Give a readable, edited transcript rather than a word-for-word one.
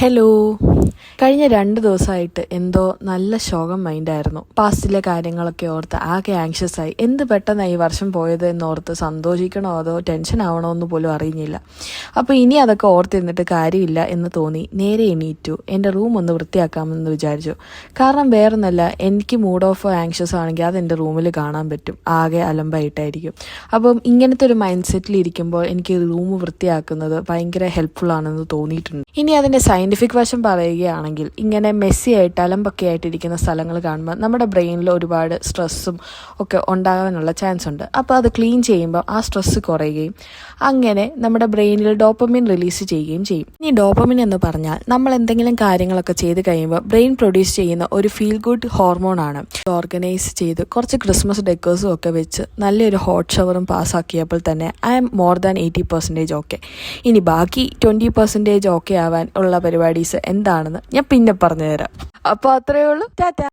Hello. കഴിഞ്ഞ 2 ദിവസമായിട്ട് എന്തോ നല്ല ശോകം മൈൻഡായിരുന്നു. പാസ്റ്റിലെ കാര്യങ്ങളൊക്കെ ഓർത്ത് ആകെ ആങ്ഷ്യസ് ആയി. എന്ത് പെട്ടെന്നാണ് ഈ വർഷം പോയത് എന്നോർത്ത് സന്തോഷിക്കണോ അതോ ടെൻഷൻ ആവണോ എന്ന് പോലും അറിയുന്നില്ല. അപ്പോൾ ഇനി അതൊക്കെ ഓർത്തിരുന്നിട്ട് കാര്യമില്ല എന്ന് തോന്നി നേരെ എണീറ്റു. എൻ്റെ റൂം ഒന്ന് വൃത്തിയാക്കാമെന്ന് വിചാരിച്ചു. കാരണം വേറൊന്നല്ല, എനിക്ക് മൂഡ് ഓഫ് ആങ്ഷ്യസ് ആണെങ്കിൽ അത് എൻ്റെ റൂമിൽ കാണാൻ പറ്റും. ആകെ അലമ്പായിട്ടായിരിക്കും. അപ്പം ഇങ്ങനത്തെ ഒരു മൈൻഡ് സെറ്റിൽ ഇരിക്കുമ്പോൾ എനിക്ക് റൂം വൃത്തിയാക്കുന്നത് ഭയങ്കര ഹെൽപ്ഫുൾ ആണെന്ന് തോന്നിയിട്ടുണ്ട്. ഇനി അതിൻ്റെ സയൻറ്റിഫിക് വശം പറയുകയാണെങ്കിൽ ഇങ്ങനെ മെസ്സി ആയിട്ട് അലമ്പൊക്കെ ആയിട്ടിരിക്കുന്ന സ്ഥലങ്ങൾ കാണുമ്പോൾ നമ്മുടെ ബ്രെയിനിൽ ഒരുപാട് സ്ട്രെസ്സും ഒക്കെ ഉണ്ടാകാനുള്ള ചാൻസ് ഉണ്ട്. അപ്പോൾ അത് ക്ലീൻ ചെയ്യുമ്പോൾ ആ സ്ട്രെസ്സ് കുറയുകയും അങ്ങനെ നമ്മുടെ ബ്രെയിനിൽ ഡോപ്പമിൻ റിലീസ് ചെയ്യുകയും ചെയ്യും. ഇനി ഡോപ്പമിൻ എന്ന് പറഞ്ഞാൽ നമ്മൾ എന്തെങ്കിലും കാര്യങ്ങളൊക്കെ ചെയ്ത് കഴിയുമ്പോൾ ബ്രെയിൻ പ്രൊഡ്യൂസ് ചെയ്യുന്ന ഒരു ഫീൽ ഗുഡ് ഹോർമോണാണ്. ഓർഗനൈസ് ചെയ്ത് കുറച്ച് ക്രിസ്മസ് ഡെക്കേഴ്സും ഒക്കെ വെച്ച് നല്ലൊരു ഹോട്ട് ഷവറും പാസ്സാക്കിയപ്പോൾ തന്നെ I am more than 80% okay. ഇനി ബാക്കി 20% ഓക്കെ ആവാൻ ഉള്ള പരിപാടീസ് എന്താണെന്ന് ഞാൻ പിന്നെ പറഞ്ഞുതരാം. അപ്പോൾ അത്രയേ ഉള്ളൂ. ടാറ്റാ.